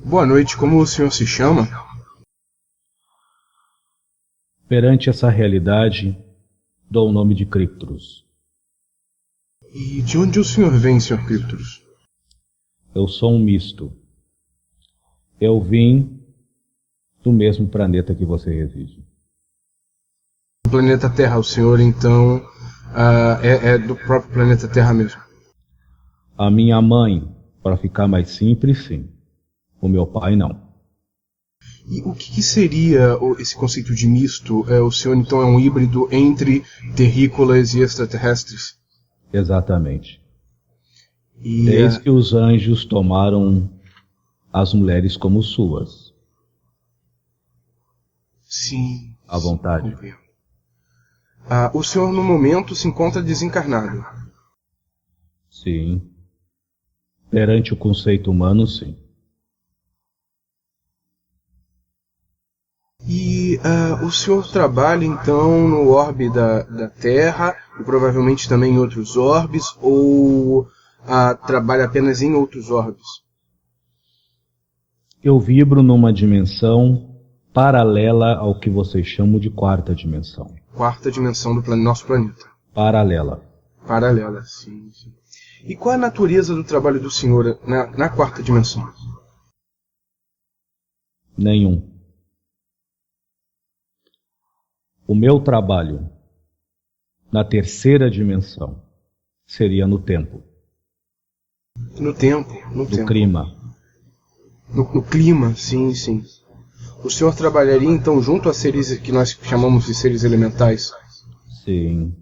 Boa noite, como o senhor se chama? Perante essa realidade, dou o nome de Crypturus. E de onde o senhor vem, Sr. Crypturus? Eu sou um misto. Eu vim do mesmo planeta que você reside. Do planeta Terra, o senhor então é do próprio planeta Terra mesmo? A minha mãe, para ficar mais simples, sim. O meu pai, não. E o que seria esse conceito de misto? O senhor então é um híbrido entre terrícolas e extraterrestres? Exatamente. E, Eis que os anjos tomaram as mulheres como suas. Sim. À vontade. Compreendo. O senhor no momento se encontra desencarnado? Sim. Perante o conceito humano, sim. E o senhor trabalha então no orbe da Terra e provavelmente também em outros orbes, ou trabalha apenas em outros orbes? Eu vibro numa dimensão paralela ao que vocês chamam de quarta dimensão. Quarta dimensão do nosso planeta. Paralela. Paralela, sim. E qual a natureza do trabalho do senhor na quarta dimensão? Nenhum. O meu trabalho na terceira dimensão seria no tempo. No tempo. No clima. No clima, sim. O senhor trabalharia então junto a seres que nós chamamos de seres elementais? Sim.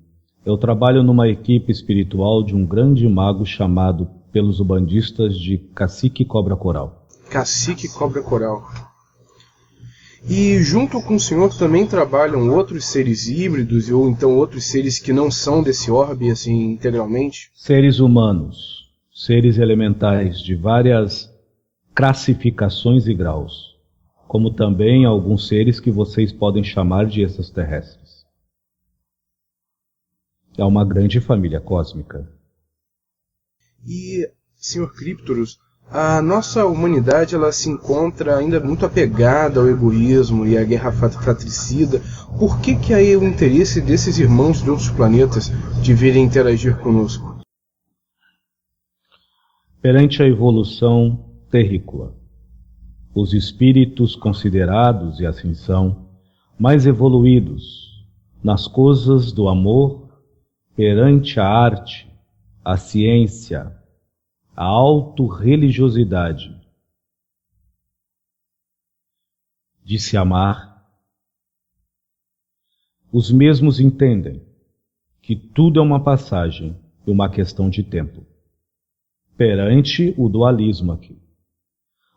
Eu trabalho numa equipe espiritual de um grande mago chamado pelos ubandistas de Cacique Cobra Coral. Cacique Cobra Coral. E junto com o senhor também trabalham outros seres híbridos ou então outros seres que não são desse orbe assim integralmente? Seres humanos, seres elementais de várias classificações e graus, como também alguns seres que vocês podem chamar de extraterrestres. É uma grande família cósmica. E, Sr. Crypturus, a nossa humanidade ela se encontra ainda muito apegada ao egoísmo e à guerra fratricida. Por que aí o interesse desses irmãos de outros planetas de virem interagir conosco? Perante a evolução terrícola, os espíritos considerados, e assim são, mais evoluídos nas coisas do amor, perante a arte, a ciência, a autorreligiosidade de se amar, os mesmos entendem que tudo é uma passagem e uma questão de tempo. Perante o dualismo aqui,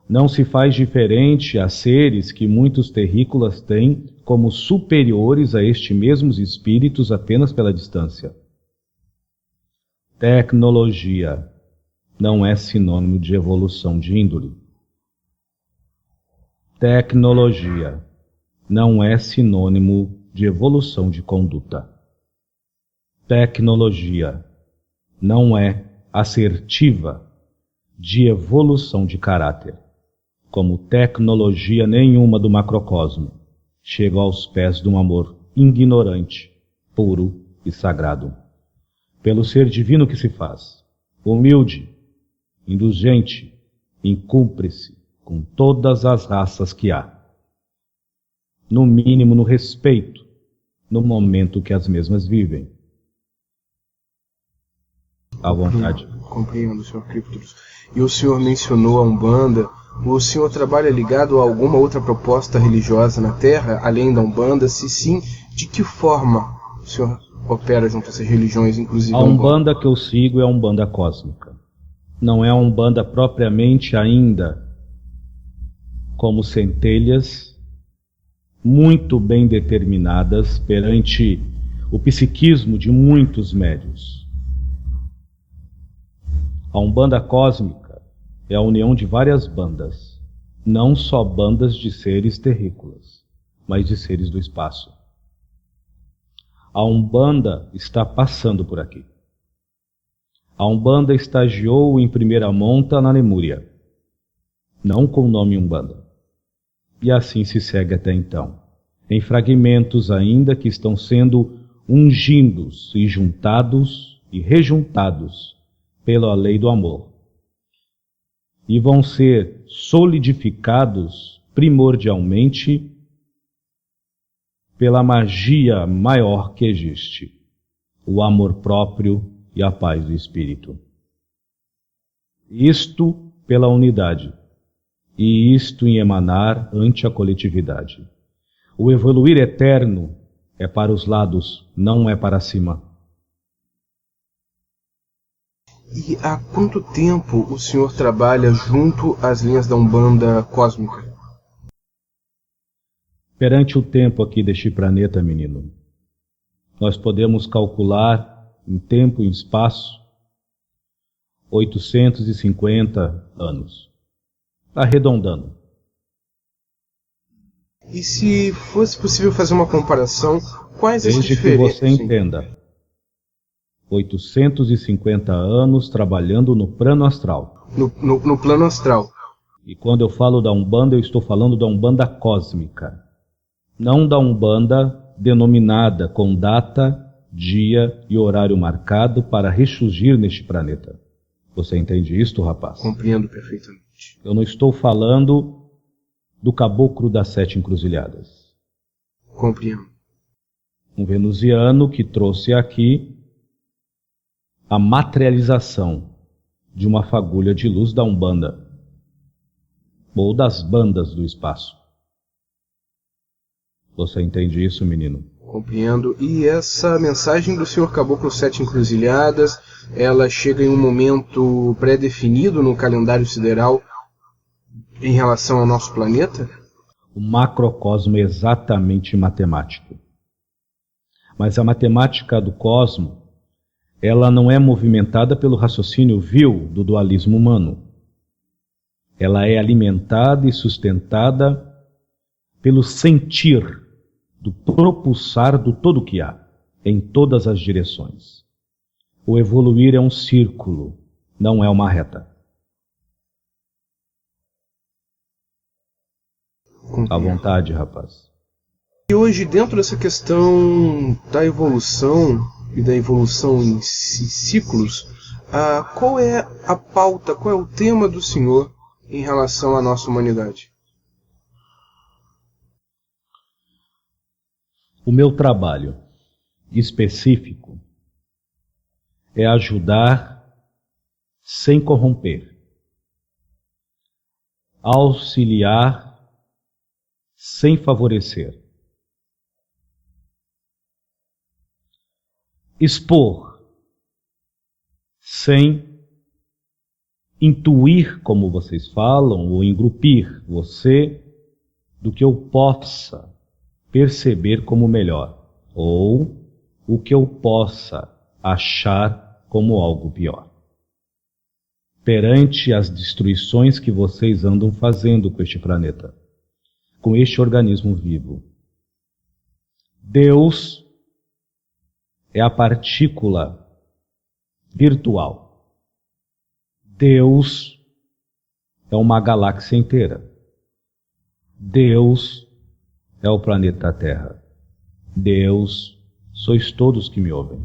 não se faz diferente a seres que muitos terrícolas têm como superiores a estes mesmos espíritos apenas pela distância. Tecnologia não é sinônimo de evolução de índole. Tecnologia não é sinônimo de evolução de conduta. Tecnologia não é assertiva de evolução de caráter, como tecnologia nenhuma do macrocosmo chega aos pés de um amor ignorante, puro e sagrado. Pelo ser divino que se faz, humilde, indulgente, incúmplice com todas as raças que há, no mínimo no respeito, no momento que as mesmas vivem. À vontade. Compreendo, Sr. Crypturus. E o senhor mencionou a Umbanda. O senhor trabalha ligado a alguma outra proposta religiosa na Terra, além da Umbanda? Se sim, de que forma o senhor opera junto a essas religiões, inclusive a Umbanda que eu sigo é a Umbanda cósmica. Não é a Umbanda propriamente ainda como centelhas muito bem determinadas perante o psiquismo de muitos médiuns. A Umbanda cósmica é a união de várias bandas, não só bandas de seres terrícolas, mas de seres do espaço. A Umbanda está passando por aqui. A Umbanda estagiou em primeira monta na Lemúria. não com o nome Umbanda. E assim se segue até então, em fragmentos ainda que estão sendo ungidos e juntados e rejuntados pela lei do amor. E vão ser solidificados primordialmente pela magia maior que existe, o amor próprio e a paz do espírito. Isto pela unidade, e isto em emanar ante a coletividade. O evoluir eterno é para os lados, não é para cima. E há quanto tempo o senhor trabalha junto às linhas da Umbanda cósmica? Perante o tempo aqui deste planeta, menino, nós podemos calcular em tempo e em espaço 850 anos, arredondando. E se fosse possível fazer uma comparação, quais as Desde que diferenças? você entenda, 850 anos trabalhando no plano astral. No plano astral. E quando eu falo da Umbanda, eu estou falando da Umbanda cósmica, não da Umbanda denominada com data, dia e horário marcado para ressurgir neste planeta. Você entende isto, rapaz? Compreendo perfeitamente. Eu não estou falando do caboclo das 7 encruzilhadas. Compreendo. Um venusiano que trouxe aqui a materialização de uma fagulha de luz da Umbanda, ou das bandas do espaço. Você entende isso, menino? Compreendo. E essa mensagem do Senhor Caboclo Sete Encruzilhadas, ela chega em um momento pré-definido no calendário sideral em relação ao nosso planeta? O macrocosmo é exatamente matemático. Mas a matemática do cosmo, ela não é movimentada pelo raciocínio vil do dualismo humano. Ela é alimentada e sustentada pelo sentir do propulsar do todo que há, em todas as direções. O evoluir é um círculo, não é uma reta. À vontade, rapaz. E hoje, dentro dessa questão da evolução e da evolução em ciclos, qual é a pauta, qual é o tema do Senhor em relação à nossa humanidade? O meu trabalho específico é ajudar sem corromper, auxiliar sem favorecer, expor sem intuir, como vocês falam, ou engrupir você do que eu possa perceber como melhor, ou o que eu possa achar como algo pior. Perante as destruições que vocês andam fazendo com este planeta, com este organismo vivo, Deus é a partícula virtual. Deus é uma galáxia inteira. Deus é o planeta Terra. Deus, sois todos que me ouvem.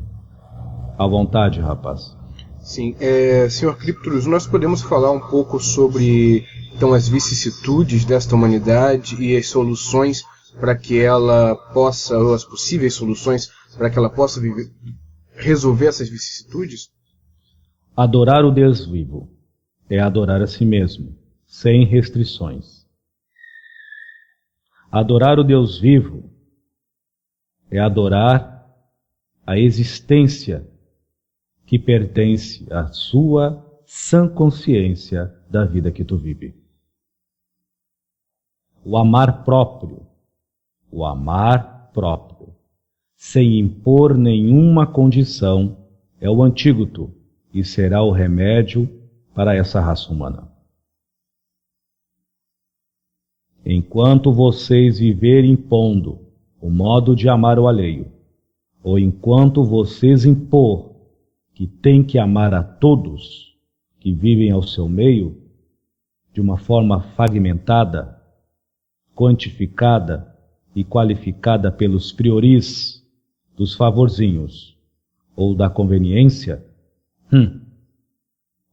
À vontade, rapaz. Sim, Sr. Crypturus, nós podemos falar um pouco sobre então as vicissitudes desta humanidade e as soluções para que ela possa, ou as possíveis soluções para que ela possa resolver essas vicissitudes? Adorar o Deus vivo é adorar a si mesmo, sem restrições. Adorar o Deus vivo é adorar a existência que pertence à sua sã consciência da vida que tu vive. O amar próprio, sem impor nenhuma condição, é o antídoto e será o remédio para essa raça humana. Enquanto vocês viverem impondo o modo de amar o alheio, ou enquanto vocês impor que tem que amar a todos que vivem ao seu meio, de uma forma fragmentada, quantificada e qualificada pelos prioris dos favorzinhos ou da conveniência,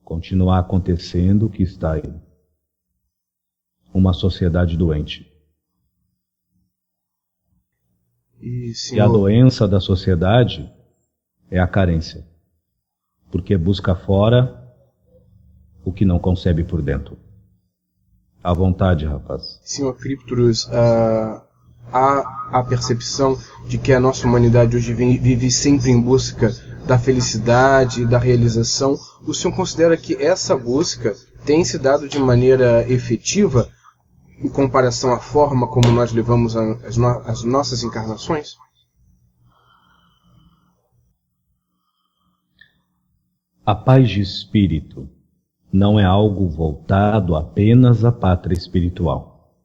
continuar acontecendo o que está aí. Uma sociedade doente. E a doença da sociedade é a carência, porque busca fora o que não concebe por dentro. À vontade, rapaz. Senhor Crypturus, há a percepção de que a nossa humanidade hoje vive sempre em busca da felicidade e da realização. O senhor considera que essa busca tem se dado de maneira efetiva em comparação à forma como nós levamos as nossas encarnações? A paz de espírito não é algo voltado apenas à pátria espiritual.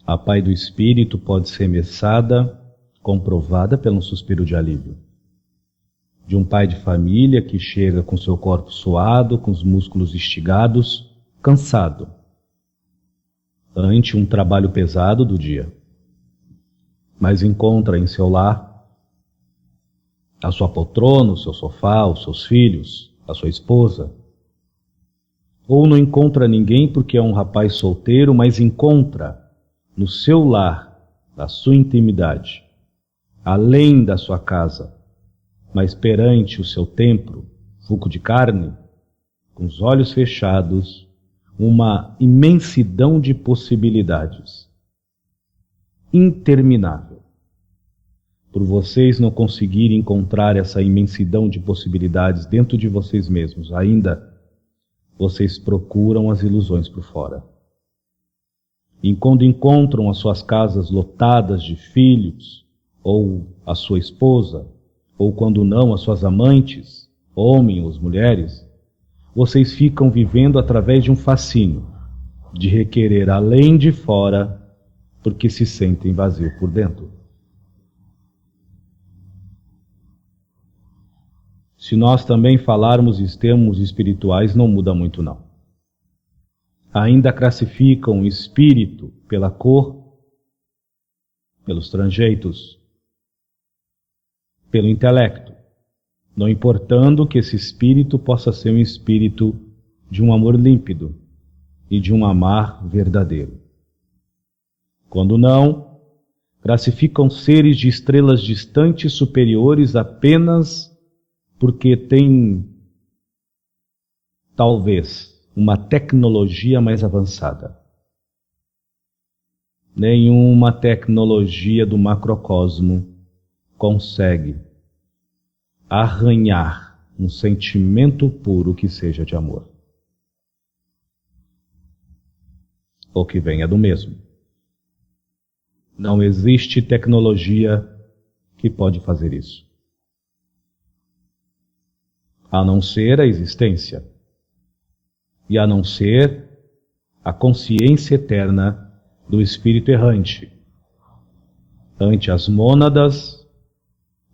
A paz do espírito pode ser meçada, comprovada pelo suspiro de alívio. De um pai de família que chega com seu corpo suado, com os músculos estigados, cansado, ante um trabalho pesado do dia, mas encontra em seu lar a sua poltrona, o seu sofá, os seus filhos, a sua esposa. Ou não encontra ninguém porque é um rapaz solteiro, mas encontra no seu lar, na sua intimidade, além da sua casa, mas perante o seu templo, vulgo de carne, com os olhos fechados, uma imensidão de possibilidades, interminável. Por vocês não conseguirem encontrar essa imensidão de possibilidades dentro de vocês mesmos, ainda vocês procuram as ilusões por fora. E quando encontram as suas casas lotadas de filhos, ou a sua esposa, ou quando não as suas amantes, homens ou mulheres, vocês ficam vivendo através de um fascínio, de requerer além de fora, porque se sentem vazios por dentro. Se nós também falarmos em termos espirituais, não muda muito não. Ainda classificam o espírito pela cor, pelos trejeitos, pelo intelecto, não importando que esse espírito possa ser um espírito de um amor límpido e de um amar verdadeiro. Quando não, classificam seres de estrelas distantes superiores apenas porque têm, talvez, uma tecnologia mais avançada. Nenhuma tecnologia do macrocosmo consegue arranhar um sentimento puro que seja de amor, ou que venha do mesmo. Não existe tecnologia que pode fazer isso, a não ser a existência, e a não ser a consciência eterna do Espírito errante, ante as mônadas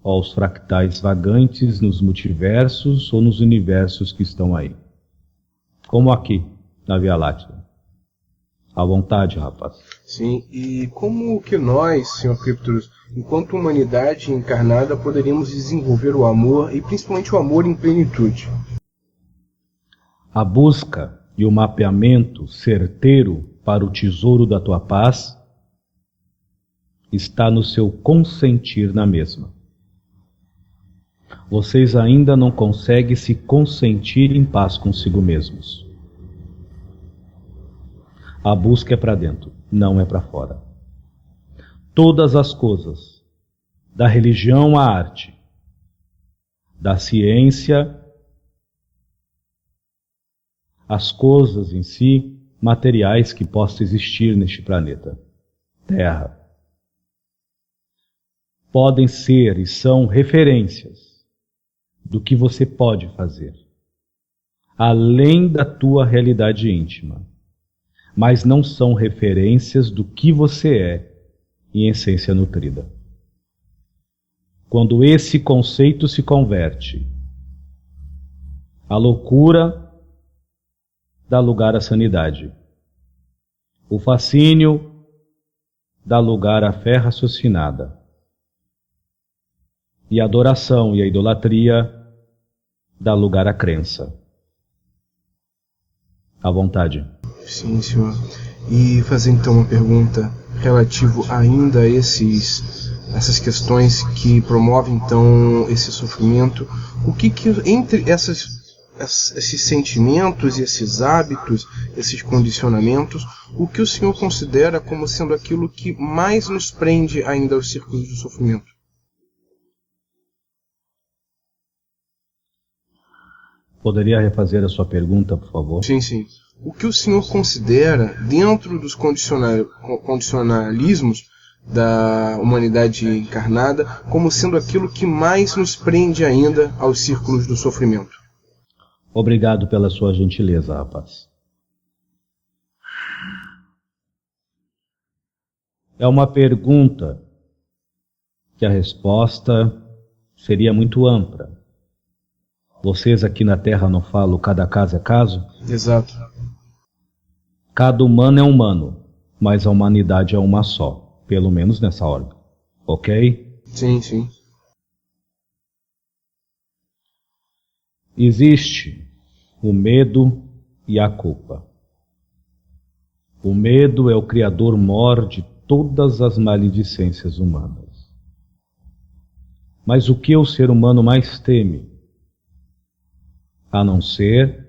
ou os fractais vagantes nos multiversos ou nos universos que estão aí, como aqui na Via Láctea. À vontade, rapaz. Sim, e como que nós, Sr. Crypturus, enquanto humanidade encarnada, poderíamos desenvolver o amor, e principalmente o amor em plenitude? A busca e o mapeamento certeiro para o tesouro da tua paz está no seu consentir na mesma. Vocês ainda não conseguem se consentir em paz consigo mesmos. A busca é para dentro, não é para fora. Todas as coisas, da religião à arte, da ciência, as coisas em si, materiais que possam existir neste planeta, Terra, podem ser e são referências do que você pode fazer, além da tua realidade íntima, mas não são referências do que você é em essência nutrida. Quando esse conceito se converte, a loucura dá lugar à sanidade. O fascínio dá lugar à fé raciocinada. E a adoração e a idolatria dá lugar à crença. À vontade. Sim, senhor. E fazer então uma pergunta relativo ainda a essas questões que promovem então esse sofrimento. O que entre esses sentimentos e esses hábitos, esses condicionamentos, o que o senhor considera como sendo aquilo que mais nos prende ainda aos círculos do sofrimento? Poderia refazer a sua pergunta, por favor? Sim, sim. O que o senhor considera, dentro dos condicionalismos da humanidade encarnada, como sendo aquilo que mais nos prende ainda aos círculos do sofrimento? Obrigado pela sua gentileza, rapaz. É uma pergunta que a resposta seria muito ampla. Vocês aqui na Terra não falam cada caso é caso? Exato. Cada humano é humano, mas a humanidade é uma só, pelo menos nessa ordem. Ok? Sim, sim. Existe o medo e a culpa. O medo é o criador mor de todas as maledicências humanas. Mas o que o ser humano mais teme? A não ser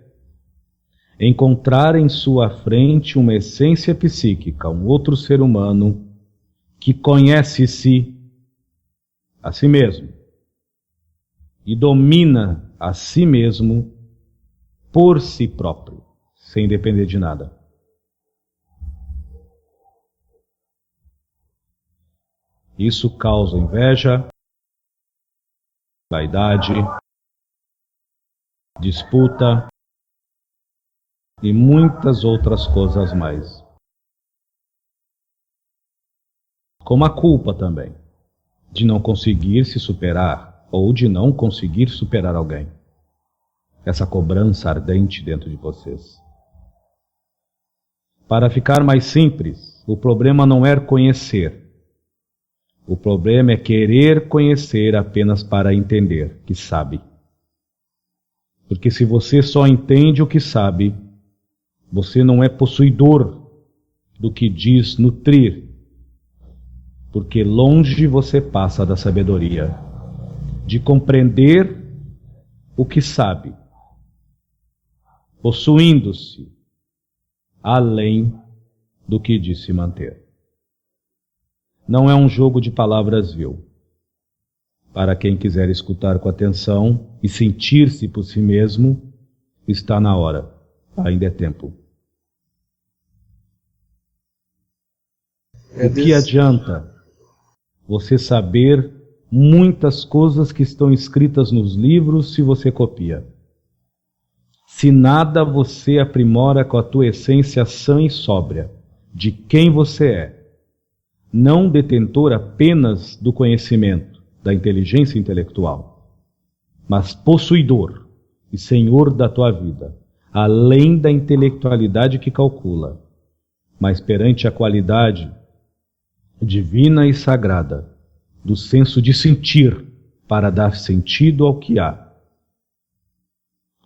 encontrar em sua frente uma essência psíquica, um outro ser humano que conhece-se a si mesmo e domina a si mesmo por si próprio, sem depender de nada. Isso causa inveja, vaidade, disputa e muitas outras coisas mais. Como a culpa também, de não conseguir se superar ou de não conseguir superar alguém. Essa cobrança ardente dentro de vocês. Para ficar mais simples, o problema não é conhecer. O problema é querer conhecer apenas para entender que sabe. Porque se você só entende o que sabe, você não é possuidor do que diz nutrir. Porque longe você passa da sabedoria, de compreender o que sabe, possuindo-se além do que diz se manter. Não é um jogo de palavras vil. Para quem quiser escutar com atenção e sentir-se por si mesmo, está na hora, ainda é tempo. O que adianta você saber muitas coisas que estão escritas nos livros se você copia? Se nada você aprimora com a tua essência sã e sóbria, de quem você é, não detentor apenas do conhecimento, da inteligência intelectual, mas possuidor e senhor da tua vida, além da intelectualidade que calcula, mas perante a qualidade divina e sagrada do senso de sentir para dar sentido ao que há,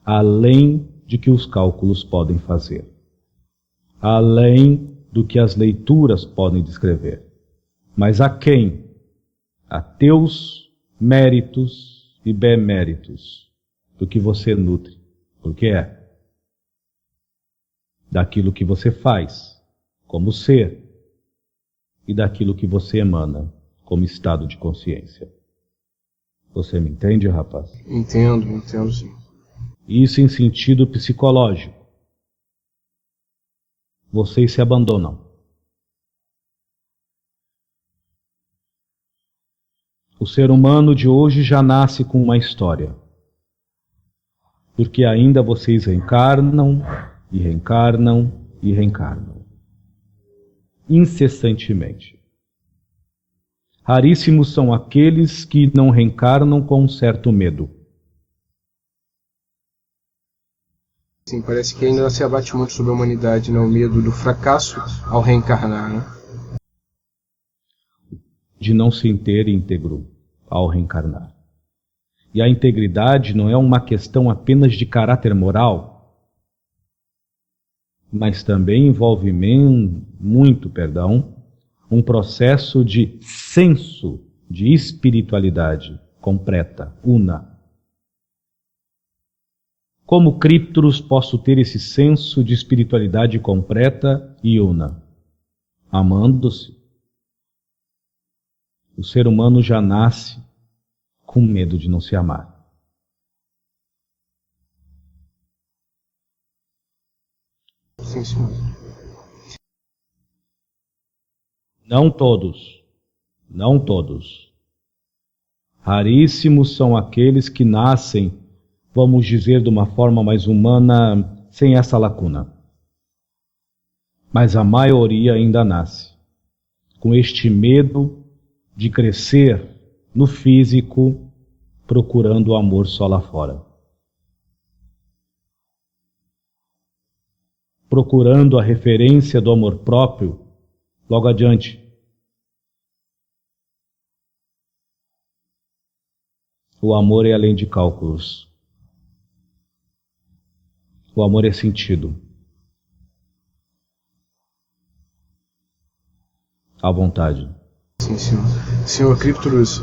além de que os cálculos podem fazer, além do que as leituras podem descrever, mas a quem? A teus méritos e beméritos do que você nutre, porque é daquilo que você faz como ser e daquilo que você emana como estado de consciência. Você me entende, rapaz? Entendo sim. Isso em sentido psicológico. Vocês se abandonam. O ser humano de hoje já nasce com uma história. Porque ainda vocês reencarnam, e reencarnam, e reencarnam. Incessantemente. Raríssimos são aqueles que não reencarnam com um certo medo. Sim, parece que ainda se abate muito sobre a humanidade, né? O medo do fracasso ao reencarnar, né? De não se ter íntegro ao reencarnar. E a integridade não é uma questão apenas de caráter moral, mas também envolve um processo de senso de espiritualidade completa, una. Como críptoros posso ter esse senso de espiritualidade completa e una? Amando-se. O ser humano já nasce com medo de não se amar. Sim, senhor. Não todos. Raríssimos são aqueles que nascem, vamos dizer de uma forma mais humana, sem essa lacuna. Mas a maioria ainda nasce com este medo de crescer no físico, procurando o amor só lá fora. Procurando a referência do amor próprio logo adiante. O amor é além de cálculos. O amor é sentido. À vontade. Sim, senhor. Senhor Crypturus,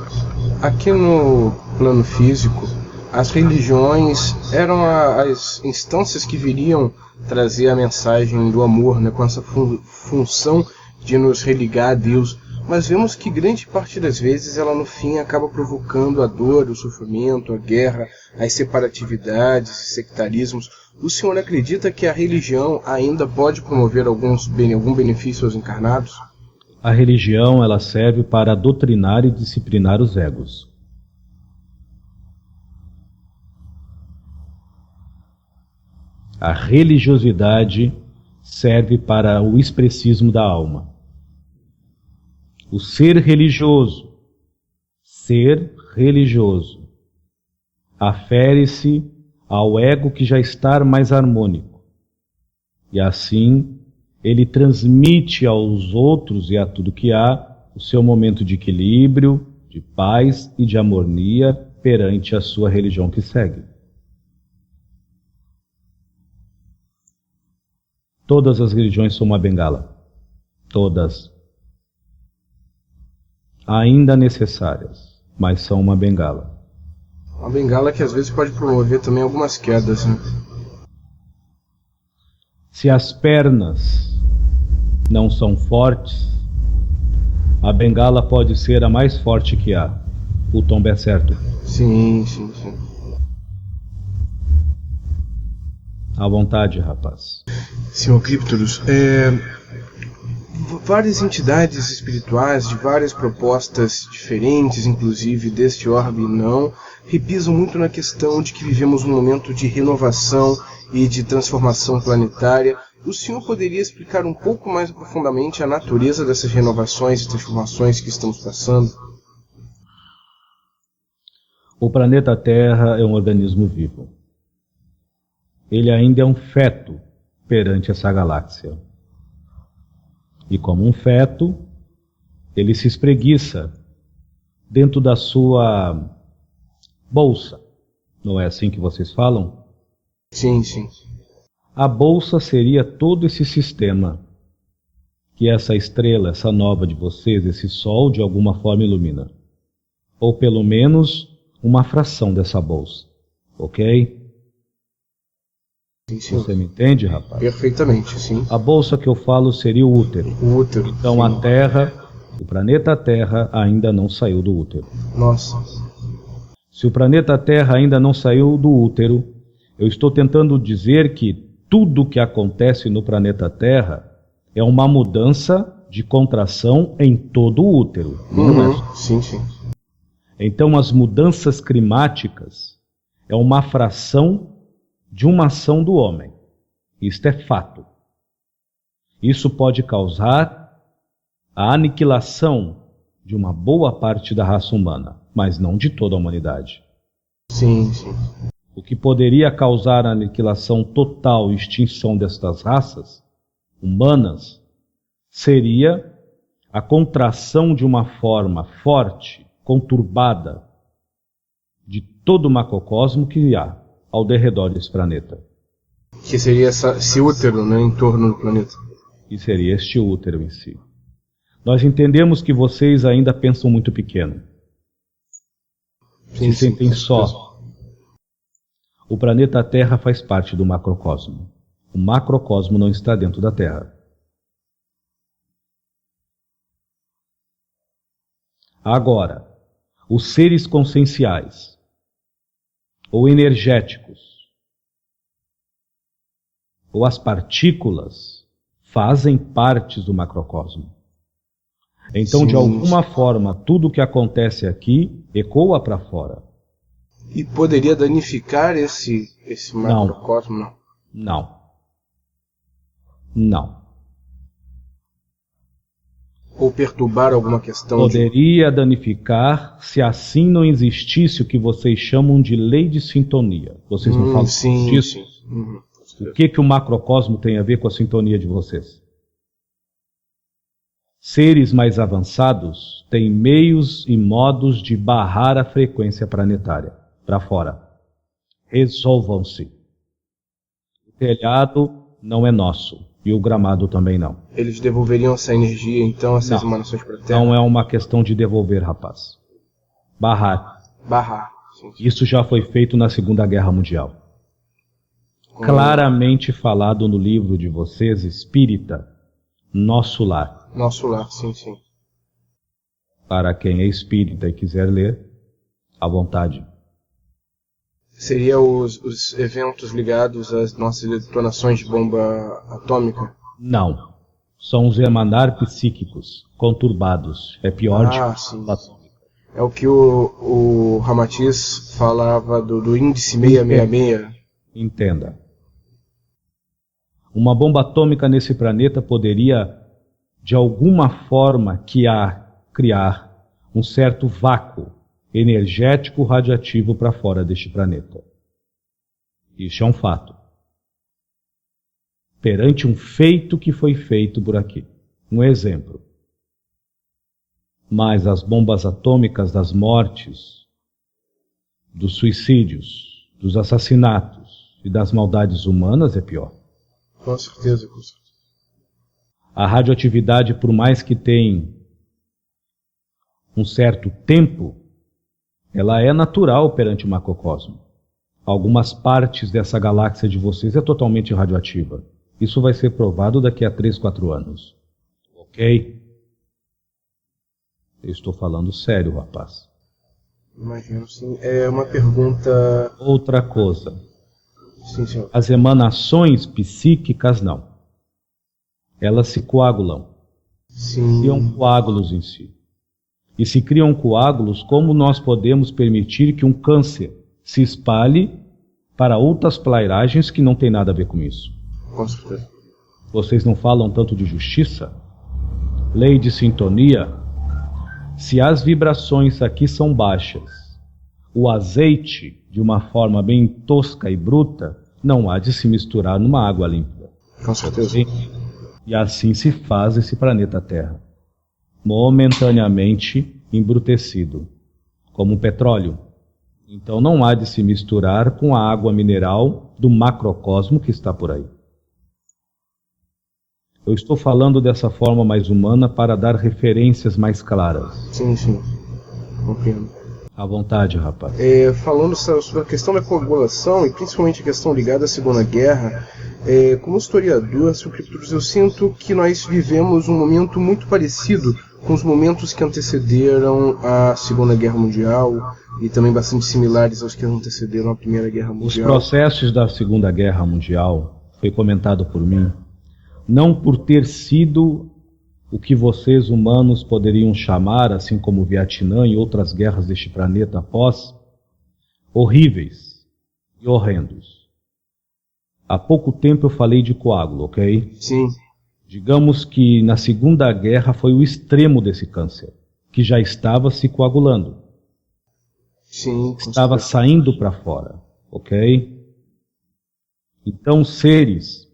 aqui no plano físico, as religiões eram as instâncias que viriam trazer a mensagem do amor, né, com essa função de nos religar a Deus. Mas vemos que grande parte das vezes ela no fim acaba provocando a dor, o sofrimento, a guerra, as separatividades, os sectarismos. O senhor acredita que a religião ainda pode promover algum benefício aos encarnados? A religião, ela serve para doutrinar e disciplinar os egos. A religiosidade serve para o expressismo da alma. O ser religioso afere-se ao ego que já está mais harmônico. E assim, ele transmite aos outros e a tudo que há o seu momento de equilíbrio, de paz e de harmonia perante a sua religião que segue. Todas as religiões são uma bengala. Todas. Ainda necessárias, mas são uma bengala. Uma bengala que às vezes pode promover também algumas quedas, né? Se as pernas não são fortes, a bengala pode ser a mais forte que há. O tombo é certo. Sim. À vontade, rapaz. Senhor Crypturus, várias entidades espirituais de várias propostas diferentes, inclusive deste orbe não, repisam muito na questão de que vivemos um momento de renovação e de transformação planetária. O senhor poderia explicar um pouco mais profundamente a natureza dessas renovações e transformações que estamos passando? O planeta Terra é um organismo vivo. Ele ainda é um feto perante essa galáxia. E como um feto, ele se espreguiça dentro da sua bolsa. Não é assim que vocês falam? Sim. A bolsa seria todo esse sistema que essa estrela, essa nova de vocês, esse sol, de alguma forma ilumina. Ou pelo menos uma fração dessa bolsa. Ok? Sim. Você me entende, rapaz? Perfeitamente, sim. A bolsa que eu falo seria o útero. O útero. Então sim. a Terra, o planeta Terra ainda não saiu do útero. Nossa. Se o planeta Terra ainda não saiu do útero, eu estou tentando dizer que tudo que acontece no planeta Terra é uma mudança de contração em todo o útero. Sim. Então as mudanças climáticas é uma fração de uma ação do homem. Isto é fato. Isso pode causar a aniquilação de uma boa parte da raça humana, mas não de toda a humanidade. Sim. o que poderia causar a aniquilação total e extinção destas raças humanas seria a contração de uma forma forte, conturbada, de todo o macrocosmo que há ao derredor desse planeta. Que seria esse útero, né, em torno do planeta. E seria este útero em si. Nós entendemos que vocês ainda pensam muito pequeno. Se sentem só. O planeta Terra faz parte do macrocosmo. O macrocosmo não está dentro da Terra. Agora, os seres conscienciais ou energéticos ou as partículas fazem parte do macrocosmo. Então, sim, de alguma forma, tudo o que acontece aqui ecoa para fora. E poderia danificar esse macrocosmo? Não. Não. Ou perturbar alguma questão? Poderia danificar se assim não existisse o que vocês chamam de lei de sintonia. Vocês não falam disso? Sim. O que o macrocosmo tem a ver com a sintonia de vocês? Seres mais avançados têm meios e modos de barrar a frequência planetária para fora. Resolvam-se. O telhado não é nosso e o gramado também não. Eles devolveriam essa energia, então, essas emanações para a Terra? Não é uma questão de devolver, rapaz. Barrar. Sim. Isso já foi feito na Segunda Guerra Mundial. Claramente falado no livro de vocês, Espírita, Nosso Lar. Nosso Lar, sim. Para quem é espírita e quiser ler, à vontade. Seria os eventos ligados às nossas detonações de bomba atômica? Não. São os emanar psíquicos, conturbados. É pior de bomba atômica. É o que o Ramatiz falava do índice 666. Entenda. Uma bomba atômica nesse planeta poderia, de alguma forma, criar um certo vácuo energético radiativo para fora deste planeta. Isso é um fato. Perante um feito que foi feito por aqui. Um exemplo. Mas as bombas atômicas das mortes, dos suicídios, dos assassinatos e das maldades humanas é pior. Com certeza. A radioatividade, por mais que tenha um certo tempo, ela é natural perante o macrocosmo. Algumas partes dessa galáxia de vocês é totalmente radioativa. Isso vai ser provado daqui a 3, 4 anos. Ok? Eu estou falando sério, rapaz. Imagino, sim. É uma pergunta... Outra coisa. Sim, senhor. As emanações psíquicas, não. Elas se coagulam. Sim. Criam coágulos em si. E se criam coágulos, como nós podemos permitir que um câncer se espalhe para outras plairagens que não tem nada a ver com isso? Com certeza. Vocês não falam tanto de justiça? Lei de sintonia? Se as vibrações aqui são baixas, o azeite, de uma forma bem tosca e bruta, não há de se misturar numa água límpida. Com certeza. E assim se faz esse planeta Terra. Momentaneamente embrutecido, como o petróleo. Então não há de se misturar com a água mineral do macrocosmo que está por aí. Eu estou falando dessa forma mais humana para dar referências mais claras. Sim. Compreendo. À vontade, rapaz. Falando sobre a questão da coagulação, e principalmente a questão ligada à Segunda Guerra, como historiador, Sr. Criptoros, eu sinto que nós vivemos um momento muito parecido com os momentos que antecederam a Segunda Guerra Mundial e também bastante similares aos que antecederam a Primeira Guerra Mundial. Os processos da Segunda Guerra Mundial, foi comentado por mim, não por ter sido o que vocês humanos poderiam chamar, assim como o Vietnã e outras guerras deste planeta após, horríveis e horrendos. Há pouco tempo eu falei de coágulo, ok? Sim. Digamos que na Segunda Guerra foi o extremo desse câncer, que já estava se coagulando. Sim. Estava saindo para fora. Ok? Então, seres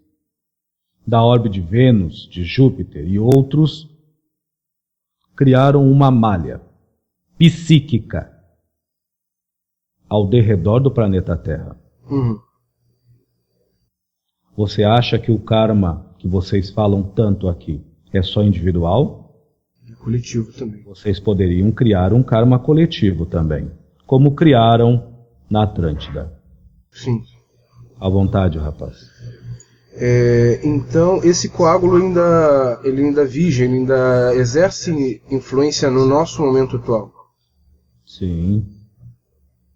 da órbita de Vênus, de Júpiter e outros criaram uma malha psíquica ao derredor do planeta Terra. Você acha que o karma que vocês falam tanto aqui é só individual? É coletivo também. Vocês poderiam criar um karma coletivo também, como criaram na Atlântida. Sim. À vontade, rapaz. Então, esse coágulo ele ainda vige, ele ainda exerce influência no nosso momento atual. Sim.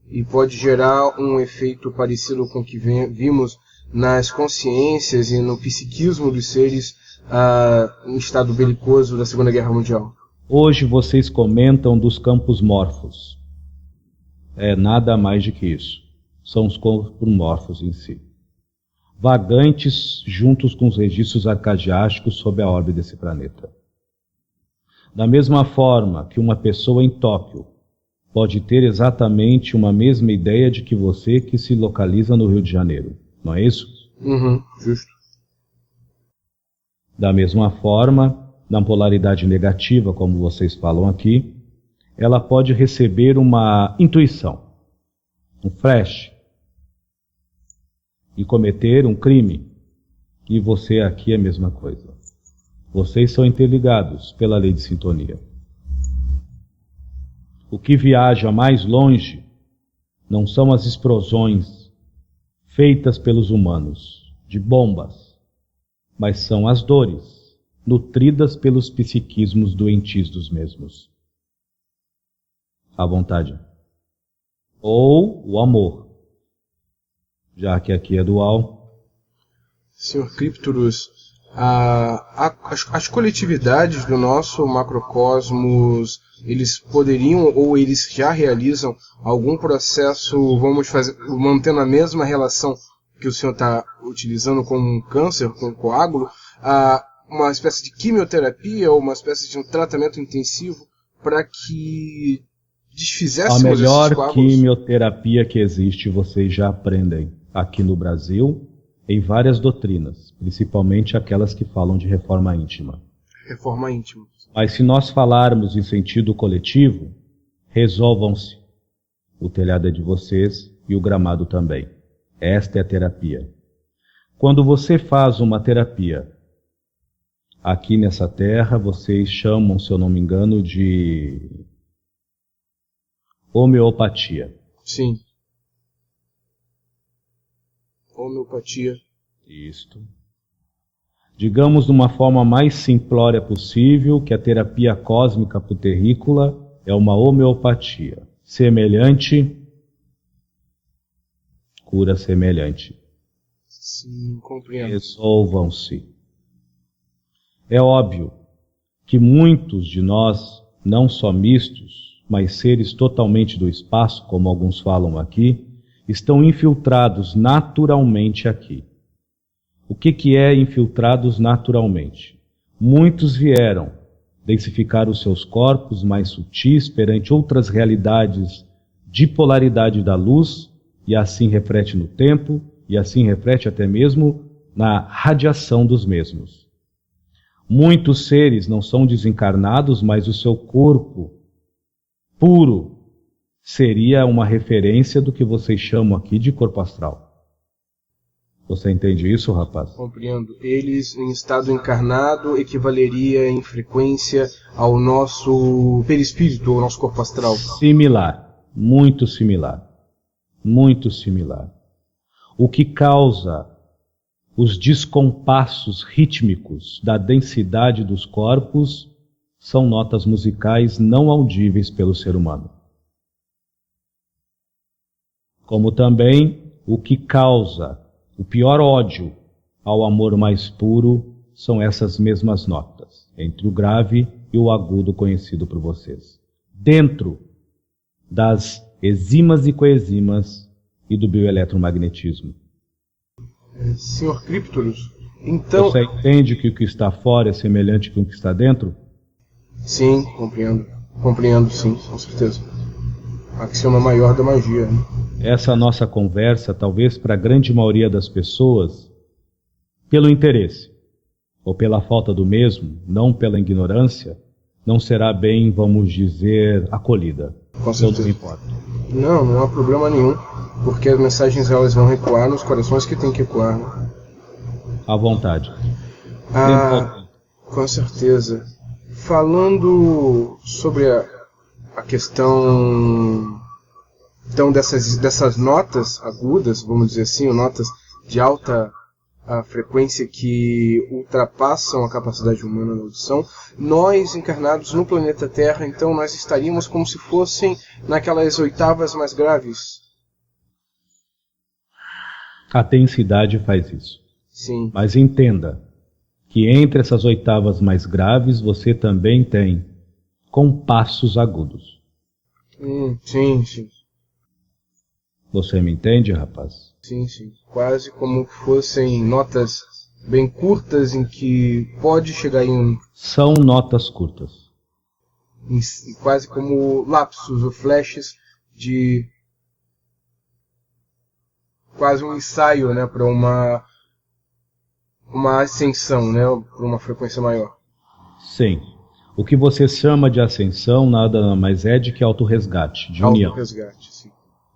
E pode gerar um efeito parecido com o que vimos nas consciências e no psiquismo dos seres em estado belicoso da Segunda Guerra Mundial. Hoje vocês comentam dos campos morfos. É nada mais do que isso. São os corpos morfos em si. Vagantes juntos com os registros arcadiásticos sob a órbita desse planeta. Da mesma forma que uma pessoa em Tóquio pode ter exatamente uma mesma ideia de que você que se localiza no Rio de Janeiro. Não é isso? Justo. Da mesma forma, na polaridade negativa, como vocês falam aqui, ela pode receber uma intuição, um flash, e cometer um crime. E você aqui é a mesma coisa. Vocês são interligados pela lei de sintonia. O que viaja mais longe não são as explosões feitas pelos humanos, de bombas, mas são as dores, nutridas pelos psiquismos doentios dos mesmos. À vontade. Ou o amor, já que aqui é dual. Sr. Crypturus, as coletividades do nosso macrocosmos, eles poderiam ou eles já realizam algum processo, mantendo a mesma relação que o senhor está utilizando como um câncer, com um coágulo, uma espécie de quimioterapia ou uma espécie de um tratamento intensivo para que desfizéssemos esses coágulos? A melhor quimioterapia que existe, vocês já aprendem aqui no Brasil, em várias doutrinas, principalmente aquelas que falam de reforma íntima. Reforma íntima. Mas se nós falarmos em sentido coletivo, resolvam-se. O telhado é de vocês e o gramado também. Esta é a terapia. Quando você faz uma terapia aqui nessa terra, vocês chamam, se eu não me engano, de homeopatia. Sim. Homeopatia. Isto. Digamos de uma forma mais simplória possível que a terapia cósmica puterrícola é uma homeopatia. Semelhante, cura semelhante. Sim, compreendo. Resolvam-se. É óbvio que muitos de nós, não só mistos, mas seres totalmente do espaço, como alguns falam aqui, estão infiltrados naturalmente aqui. O que é infiltrados naturalmente? Muitos vieram densificar os seus corpos mais sutis perante outras realidades de polaridade da luz, e assim reflete no tempo, e assim reflete até mesmo na radiação dos mesmos. Muitos seres não são desencarnados, mas o seu corpo puro seria uma referência do que vocês chamam aqui de corpo astral. Você entende isso, rapaz? Compreendo. Eles, em estado encarnado, equivaleria em frequência ao nosso perispírito, ao nosso corpo astral. Similar. Muito similar. Muito similar. O que causa os descompassos rítmicos da densidade dos corpos são notas musicais não audíveis pelo ser humano. Como também o que causa o pior ódio ao amor mais puro são essas mesmas notas, entre o grave e o agudo conhecido por vocês. Dentro das eximas e coezimas e do bioeletromagnetismo. Sr. Crypturus, então... Você entende que o que está fora é semelhante com o que está dentro? Sim, compreendo. Compreendo, sim, com certeza. A axioma maior da magia. essa nossa conversa, talvez para a grande maioria das pessoas, pelo interesse, ou pela falta do mesmo, não pela ignorância, não será bem, vamos dizer, acolhida. Com certeza. Não importa. Não há problema nenhum, porque as mensagens elas vão ecoar nos corações que tem que ecoar. Né? À vontade. Com certeza. Falando sobre a questão então dessas notas agudas, vamos dizer assim, ou notas de alta frequência que ultrapassam a capacidade humana na audição, nós encarnados no planeta Terra, então nós estaríamos como se fossem naquelas oitavas mais graves. A densidade faz isso. Sim. Mas entenda que entre essas oitavas mais graves você também tem compassos agudos. Sim, sim. Você me entende, rapaz? Sim. Quase como que fossem notas bem curtas em que pode chegar em... São notas curtas. Quase como lapsos ou flashes de... Quase um ensaio, né, para uma ascensão, né, para uma frequência maior. Sim. O que você chama de ascensão nada mais é de que autorresgate, de união. Autorresgate, sim.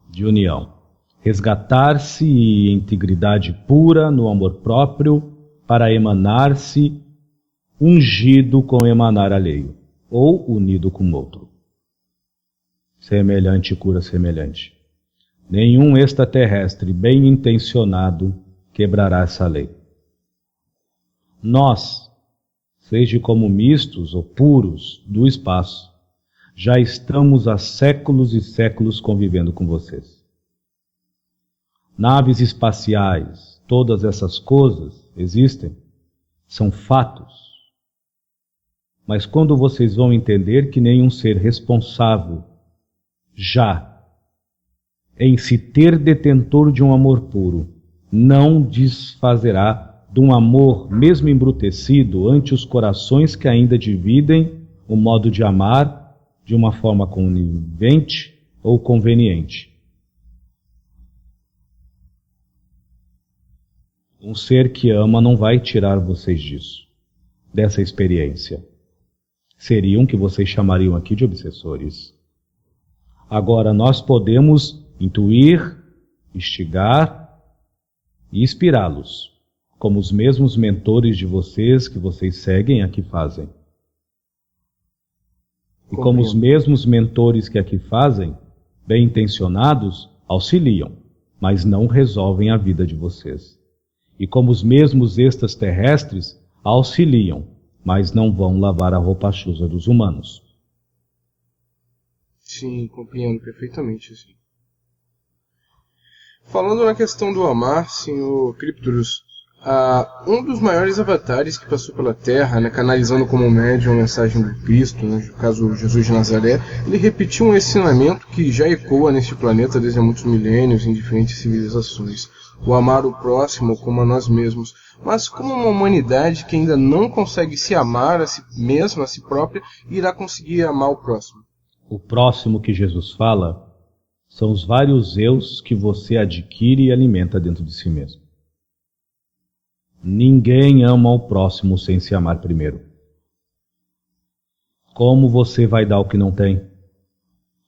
De união. Resgatar-se em integridade pura no amor próprio para emanar-se ungido com emanar alheio, ou unido com outro. Semelhante cura semelhante. Nenhum extraterrestre bem intencionado quebrará essa lei. Nós, seja como mistos ou puros do espaço, já estamos há séculos e séculos convivendo com vocês. Naves espaciais, todas essas coisas existem, são fatos. Mas quando vocês vão entender que nenhum ser responsável já em se ter detentor de um amor puro não desfazerá de um amor mesmo embrutecido ante os corações que ainda dividem o modo de amar de uma forma conivente ou conveniente. Um ser que ama não vai tirar vocês disso, dessa experiência. Seriam que vocês chamariam aqui de obsessores. Agora nós podemos intuir, instigar e inspirá-los, como os mesmos mentores de vocês que vocês seguem aqui fazem. E como os mesmos mentores que aqui fazem, bem intencionados, auxiliam, mas não resolvem a vida de vocês. E como os mesmos extraterrestres auxiliam, mas não vão lavar a roupa suja dos humanos. Sim, compreendo perfeitamente, sim. Falando na questão do amar, senhor Cryptorus, um dos maiores avatares que passou pela Terra, né, canalizando como médium a mensagem do Cristo, né, no caso Jesus de Nazaré, ele repetiu um ensinamento que já ecoa neste planeta desde há muitos milênios em diferentes civilizações. O amar o próximo como a nós mesmos. Mas como uma humanidade que ainda não consegue se amar a si mesma, a si própria, irá conseguir amar o próximo? O próximo que Jesus fala são os vários eus que você adquire e alimenta dentro de si mesmo. Ninguém ama o próximo sem se amar primeiro. Como você vai dar o que não tem?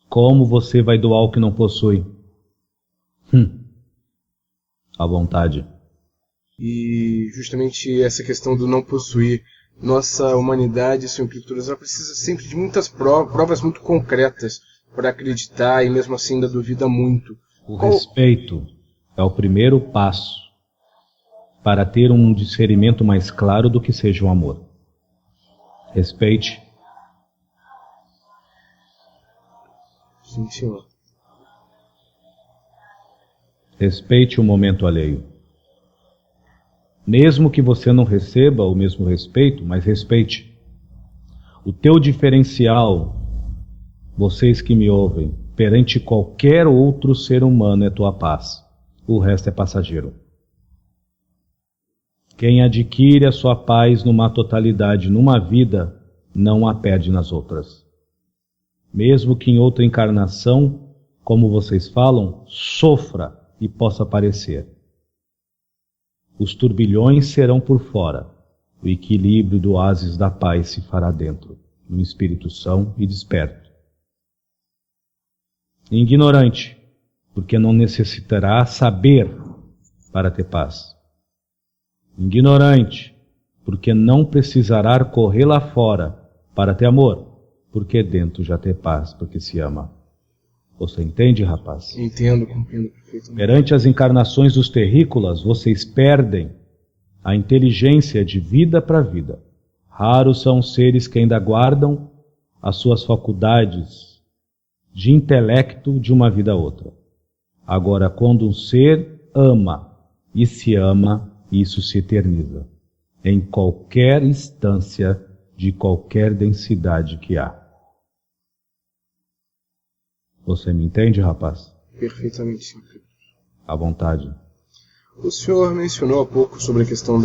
Como você vai doar o que não possui? À vontade. E justamente essa questão do não possuir, nossa humanidade, senhor Cryptorus, ela precisa sempre de muitas provas muito concretas para acreditar e mesmo assim ainda duvida muito. O respeito é o primeiro passo para ter um discernimento mais claro do que seja o amor. Respeite. Sim, senhor. Respeite o momento alheio. Mesmo que você não receba o mesmo respeito, mas respeite. O teu diferencial, vocês que me ouvem, perante qualquer outro ser humano é tua paz. O resto é passageiro. Quem adquire a sua paz numa totalidade, numa vida, não a perde nas outras. Mesmo que em outra encarnação como vocês falam, sofra e possa aparecer. Os turbilhões serão por fora, o equilíbrio do oásis da paz se fará dentro, no espírito são e desperto. Ignorante, porque não necessitará saber para ter paz. Ignorante, porque não precisará correr lá fora para ter amor, porque dentro já tem paz, porque se ama. Você entende, rapaz? Entendo, compreendo perfeitamente. Perante as encarnações dos terrícolas, vocês perdem a inteligência de vida para vida. Raros são os seres que ainda guardam as suas faculdades de intelecto de uma vida a outra. Agora, quando um ser ama e se ama, isso se eterniza em qualquer instância de qualquer densidade que há. Você me entende, rapaz? Perfeitamente, sim. À vontade. O senhor mencionou há pouco sobre a questão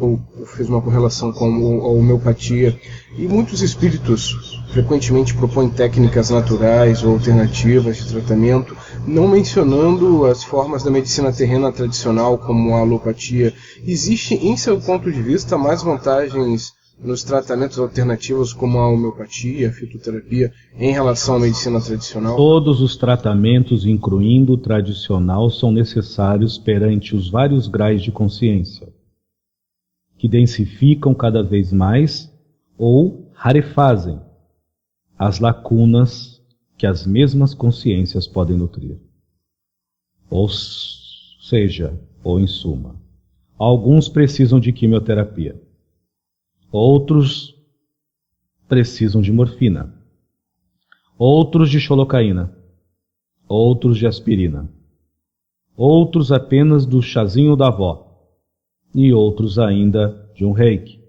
ou fez uma correlação com a homeopatia, e muitos espíritos frequentemente propõem técnicas naturais ou alternativas de tratamento, não mencionando as formas da medicina terrena tradicional como a alopatia. Existe, em seu ponto de vista, mais vantagens nos tratamentos alternativos como a homeopatia, a fitoterapia, em relação à medicina tradicional? Todos os tratamentos, incluindo o tradicional, são necessários perante os vários graus de consciência, que densificam cada vez mais ou rarefazem as lacunas que as mesmas consciências podem nutrir. Ou seja, ou em suma, alguns precisam de quimioterapia, outros precisam de morfina, outros de xolocaína, outros de aspirina, outros apenas do chazinho da avó, e outros ainda de um reiki,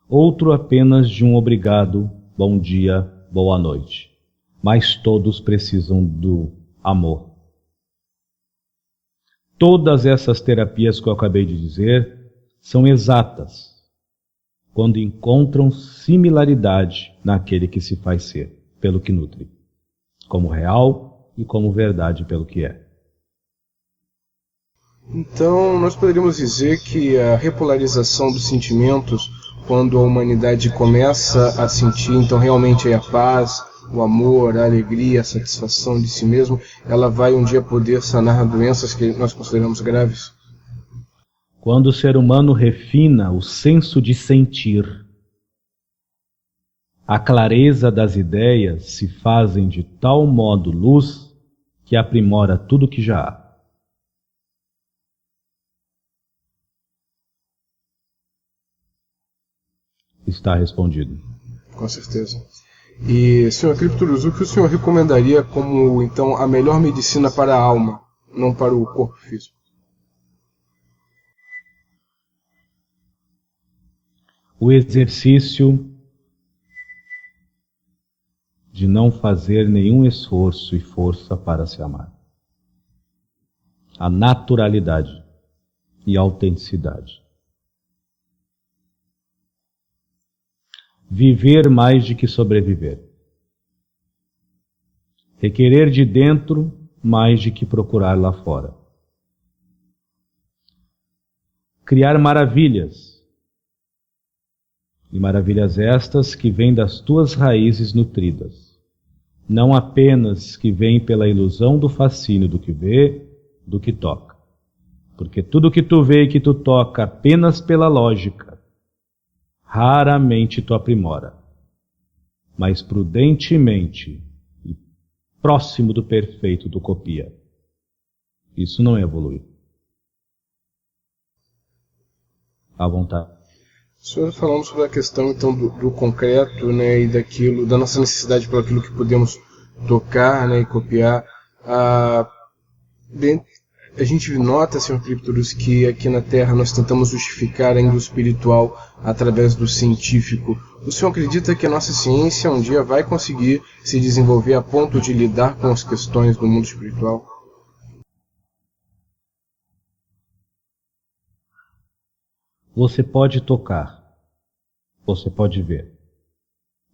outro apenas de um obrigado, bom dia, boa noite. Mas todos precisam do amor. Todas essas terapias que eu acabei de dizer são exatas quando encontram similaridade naquele que se faz ser, pelo que nutre, como real e como verdade pelo que é. Então, nós poderíamos dizer que a repolarização dos sentimentos, quando a humanidade começa a sentir, então realmente é a paz, o amor, a alegria, a satisfação de si mesmo, ela vai um dia poder sanar doenças que nós consideramos graves? Quando o ser humano refina o senso de sentir, a clareza das ideias se fazem de tal modo luz que aprimora tudo que já há. Está respondido. Com certeza. E, Sr. Crypturus, o que o senhor recomendaria como, então, a melhor medicina para a alma, não para o corpo físico? O exercício de não fazer nenhum esforço e força para se amar. A naturalidade e a autenticidade. Viver mais de que sobreviver. Requerer de dentro mais de que procurar lá fora. Criar maravilhas. E maravilhas estas que vêm das tuas raízes nutridas. Não apenas que vêm pela ilusão do fascínio do que vê, do que toca. Porque tudo que tu vê e que tu toca apenas pela lógica, raramente tu aprimora, mas prudentemente e próximo do perfeito tu copia. Isso não é evoluir. À vontade. O senhor falando sobre a questão então do concreto, né, e daquilo, da nossa necessidade por aquilo que podemos tocar, né, e copiar. A gente nota, Sr. Crypturus, que aqui na Terra nós tentamos justificar ainda o espiritual através do científico. O senhor acredita que a nossa ciência um dia vai conseguir se desenvolver a ponto de lidar com as questões do mundo espiritual? Você pode tocar, você pode ver,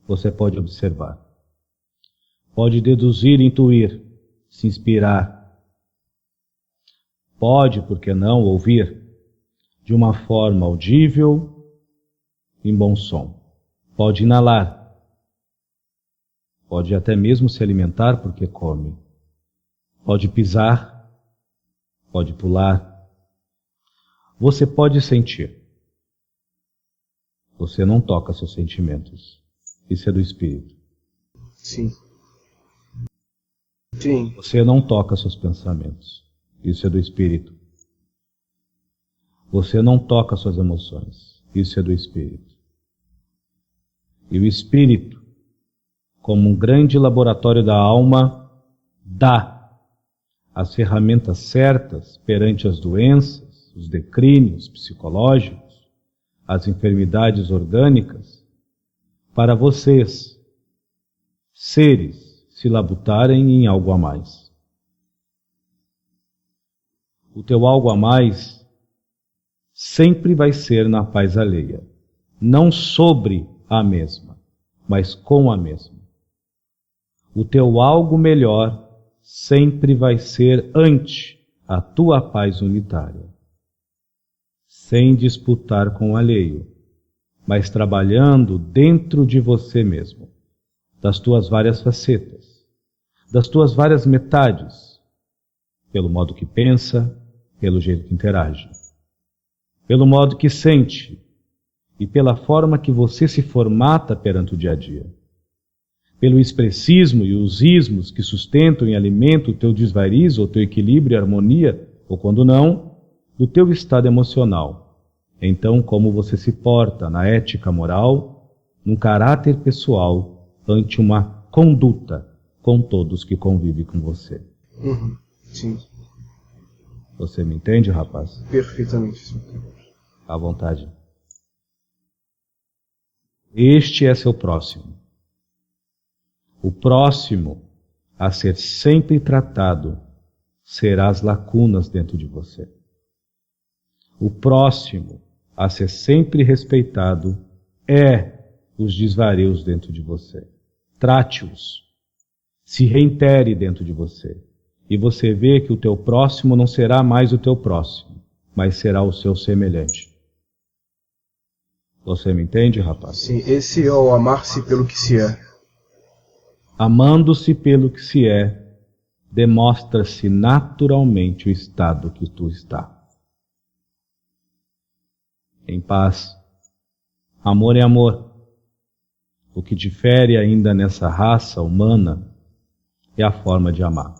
você pode observar, pode deduzir, intuir, se inspirar. Pode, por que não, ouvir de uma forma audível, em bom som. Pode inalar. Pode até mesmo se alimentar porque come. Pode pisar. Pode pular. Você pode sentir. Você não toca seus sentimentos. Isso é do espírito. Sim. Sim. Você não toca seus pensamentos. Isso é do espírito. Você não toca suas emoções. Isso é do espírito. E o espírito, como um grande laboratório da alma, dá as ferramentas certas perante as doenças, os declínios psicológicos, as enfermidades orgânicas, para vocês, seres, se labutarem em algo a mais. O teu algo a mais sempre vai ser na paz alheia, não sobre a mesma, mas com a mesma. O teu algo melhor sempre vai ser ante a tua paz unitária, sem disputar com o alheio, mas trabalhando dentro de você mesmo, das tuas várias facetas, das tuas várias metades, pelo modo que pensa, pelo jeito que interage, pelo modo que sente e pela forma que você se formata perante o dia a dia, pelo expressismo e os ismos que sustentam e alimentam o teu desvarizo, o teu equilíbrio e harmonia, ou quando não, do teu estado emocional. Então, como você se porta na ética moral, num caráter pessoal, ante uma conduta com todos que convivem com você. Sim. Você me entende, rapaz? Perfeitamente, sim. À vontade. Este é seu próximo. O próximo a ser sempre tratado será as lacunas dentro de você. O próximo a ser sempre respeitado é os desvarios dentro de você. Trate-os. Se reitere dentro de você. E você vê que o teu próximo não será mais o teu próximo, mas será o seu semelhante. Você me entende, rapaz? Sim, esse é o amar-se pelo que se é. Amando-se pelo que se é, demonstra-se naturalmente o estado que tu está. Em paz. Amor é amor. O que difere ainda nessa raça humana é a forma de amar.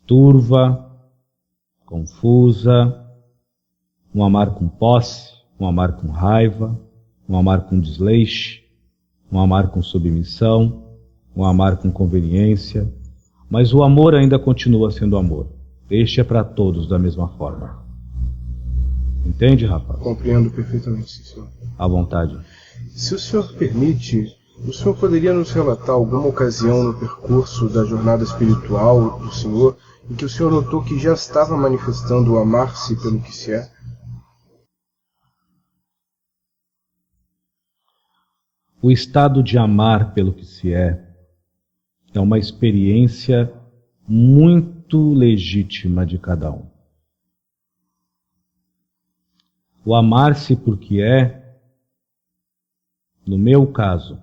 Turva, confusa, um amar com posse, um amar com raiva, um amar com desleixo, um amar com submissão, um amar com conveniência, mas o amor ainda continua sendo amor. Este é para todos da mesma forma. Entende, rapaz? Compreendo perfeitamente, sim, senhor. À vontade. Se o senhor permite, o senhor poderia nos relatar alguma ocasião no percurso da jornada espiritual do senhor em que o senhor notou que já estava manifestando o amar-se pelo que se é? O estado de amar pelo que se é uma experiência muito legítima de cada um. O amar-se por que é, no meu caso,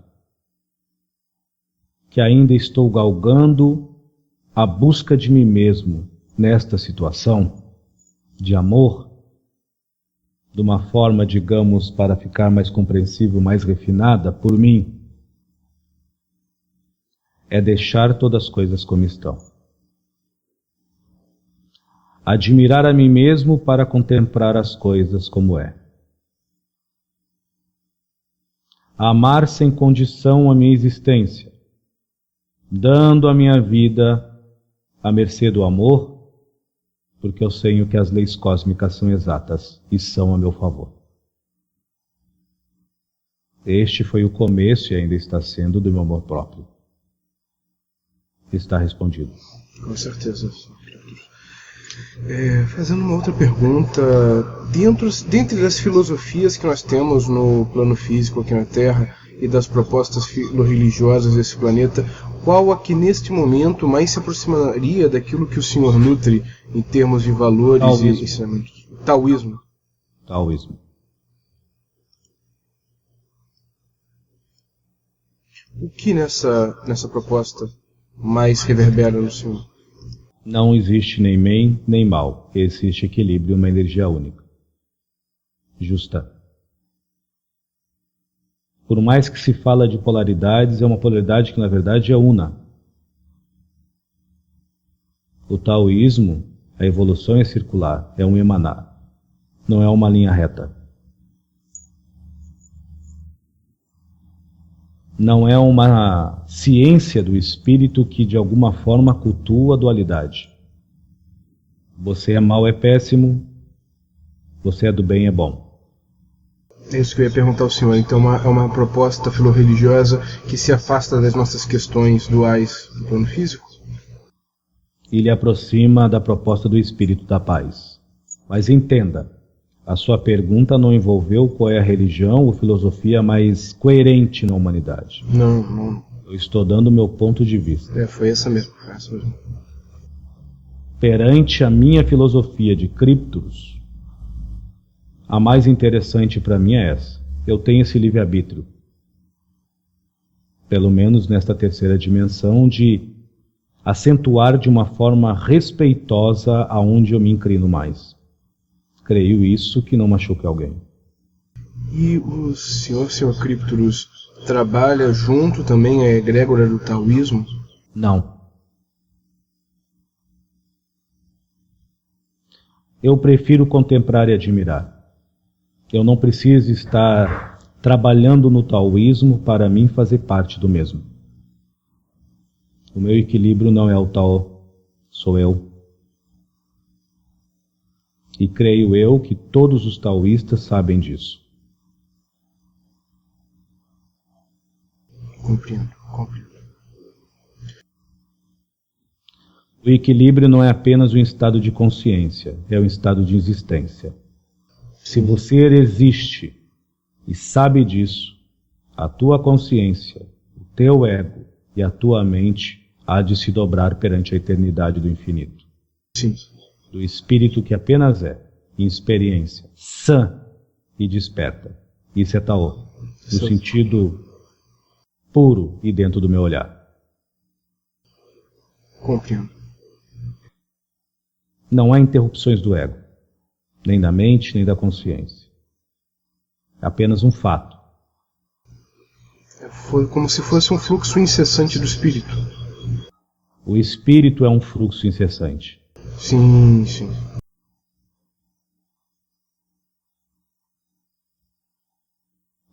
que ainda estou galgando a busca de mim mesmo nesta situação de amor, de uma forma, digamos, para ficar mais compreensível, mais refinada por mim, é deixar todas as coisas como estão. Admirar a mim mesmo para contemplar as coisas como é. Amar sem condição a minha existência, dando a minha vida à mercê do amor, porque eu sei que as leis cósmicas são exatas e são a meu favor. Este foi o começo e ainda está sendo do meu amor próprio. Está respondido. Com certeza. Fazendo uma outra pergunta, dentre das filosofias que nós temos no plano físico aqui na Terra e das propostas religiosas desse planeta, qual a que neste momento mais se aproximaria daquilo que o senhor nutre em termos de valores Taoísmo. e ensinamentos? Taoísmo. Taoísmo. O que nessa proposta mais reverbera no senhor? Não existe nem bem nem mal. Existe equilíbrio, uma energia única. Justa. Por mais que se fala de polaridades, é uma polaridade que na verdade é una. O taoísmo, a evolução é circular, é um emanar. Não é uma linha reta. Não é uma ciência do espírito que de alguma forma cultua a dualidade. Você é mau, é péssimo. Você é do bem, é bom. É isso que eu ia perguntar ao senhor. Então é uma proposta filorreligiosa que se afasta das nossas questões duais do plano físico? E lhe aproxima da proposta do espírito da paz. Mas entenda, a sua pergunta não envolveu qual é a religião ou filosofia mais coerente na humanidade. Não. Eu estou dando o meu ponto de vista. Foi essa mesmo. Perante a minha filosofia de Cryptos, a mais interessante para mim é essa. Eu tenho esse livre-arbítrio. Pelo menos nesta terceira dimensão, de acentuar de uma forma respeitosa aonde eu me inclino mais. Creio isso que não machuque alguém. E o senhor Cryptos, trabalha junto também a egrégora do taoísmo? Não. Eu prefiro contemplar e admirar. Eu não preciso estar trabalhando no taoísmo para mim fazer parte do mesmo. O meu equilíbrio não é o Tao, sou eu. E creio eu que todos os taoístas sabem disso. Compreendo. O equilíbrio não é apenas um estado de consciência, é um estado de existência. Se você existe e sabe disso, a tua consciência, o teu ego e a tua mente há de se dobrar perante a eternidade do infinito. Sim. Do espírito que apenas é, em experiência, sã e desperta. Isso é Tao, no sentido puro e dentro do meu olhar. Compreendo. Não há interrupções do ego, nem da mente, nem da consciência. É apenas um fato. Foi como se fosse um fluxo incessante do espírito. O espírito é um fluxo incessante. Sim.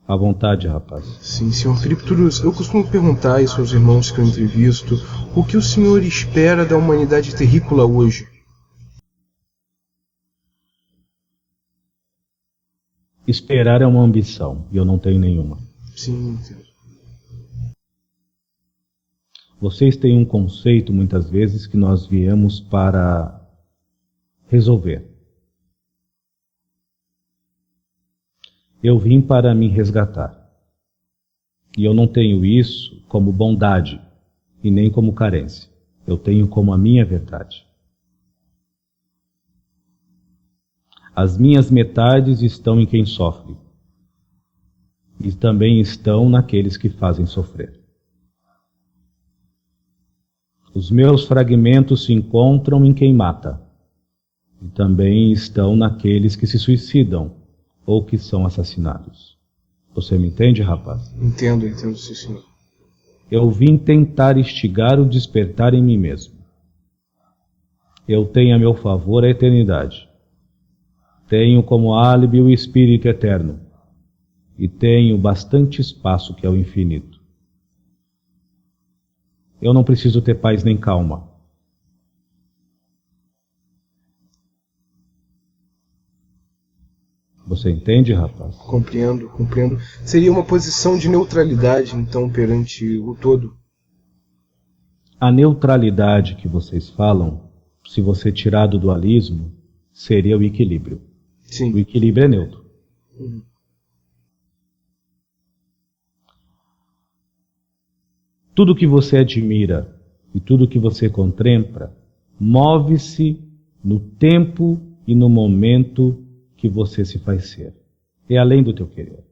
À vontade, rapaz. Sim, senhor Cryptos, eu costumo perguntar isso aos irmãos que eu entrevisto, o que o senhor espera da humanidade terrícola hoje? Esperar é uma ambição, e eu não tenho nenhuma. Sim. Vocês têm um conceito, muitas vezes, que nós viemos para resolver. Eu vim para me resgatar. E eu não tenho isso como bondade, e nem como carência. Eu tenho como a minha verdade. As minhas metades estão em quem sofre, e também estão naqueles que fazem sofrer. Os meus fragmentos se encontram em quem mata, e também estão naqueles que se suicidam ou que são assassinados. Você me entende, rapaz? Entendo, sim, senhor. Eu vim tentar instigar o despertar em mim mesmo. Eu tenho a meu favor a eternidade. Tenho como álibi o Espírito Eterno. E tenho bastante espaço que é o infinito. Eu não preciso ter paz nem calma. Você entende, rapaz? Compreendo. Seria uma posição de neutralidade, então, perante o todo? A neutralidade que vocês falam, se você tirar do dualismo, seria o equilíbrio. Sim. O equilíbrio é neutro. Tudo que você admira e tudo que você contempla move-se no tempo e no momento que você se faz ser. É além do teu querer.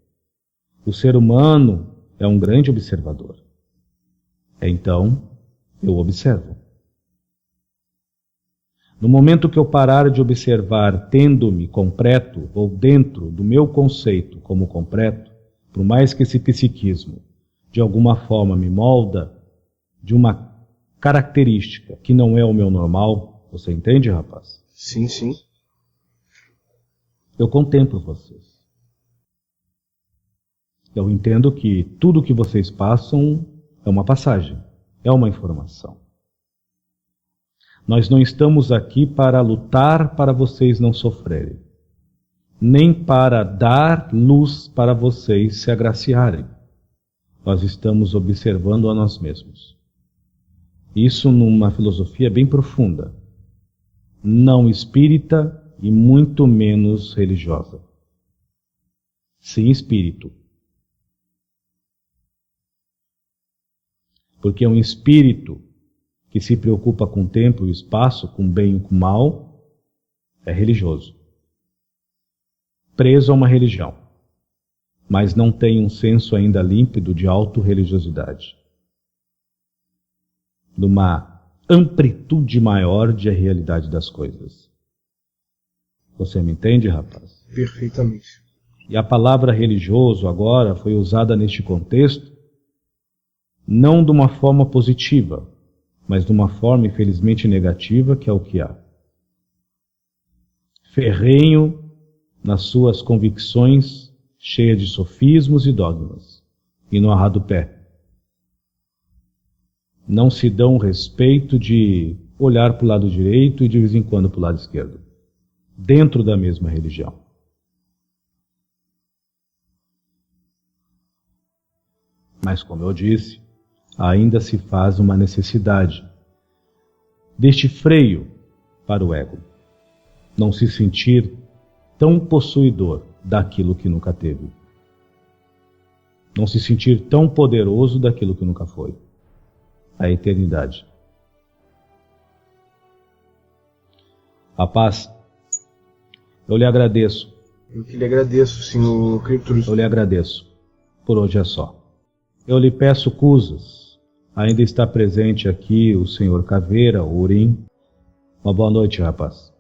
O ser humano é um grande observador. Então, eu observo. No momento que eu parar de observar, tendo-me completo ou dentro do meu conceito como completo, por mais que esse psiquismo de alguma forma me molda de uma característica que não é o meu normal, você entende, rapaz? Sim, sim. Eu contemplo vocês. Eu entendo que tudo que vocês passam é uma passagem, é uma informação. Nós não estamos aqui para lutar para vocês não sofrerem, nem para dar luz para vocês se agraciarem. Nós estamos observando a nós mesmos. Isso numa filosofia bem profunda, não espírita e muito menos religiosa. Sim, espírito. Porque um espírito que se preocupa com o tempo e o espaço, com o bem e com o mal, é religioso. Preso a uma religião, mas não tem um senso ainda límpido de autorreligiosidade. Numa amplitude maior de a realidade das coisas. Você me entende, rapaz? Perfeitamente. E a palavra religioso agora foi usada neste contexto não de uma forma positiva, mas de uma forma infelizmente negativa, que é o que há. Ferrenho nas suas convicções, cheia de sofismos e dogmas, e no arrado pé. Não se dão respeito de olhar para o lado direito e de vez em quando para o lado esquerdo, dentro da mesma religião. Mas, como eu disse, ainda se faz uma necessidade deste freio para o ego, não se sentir tão possuidor daquilo que nunca teve, não se sentir tão poderoso daquilo que nunca foi, a eternidade. Rapaz, eu lhe agradeço. Eu que lhe agradeço, senhor Crypturus. Eu lhe agradeço. Por hoje é só. Eu lhe peço cusas. Ainda está presente aqui o senhor Caveira, o Urim. Uma boa noite, rapaz.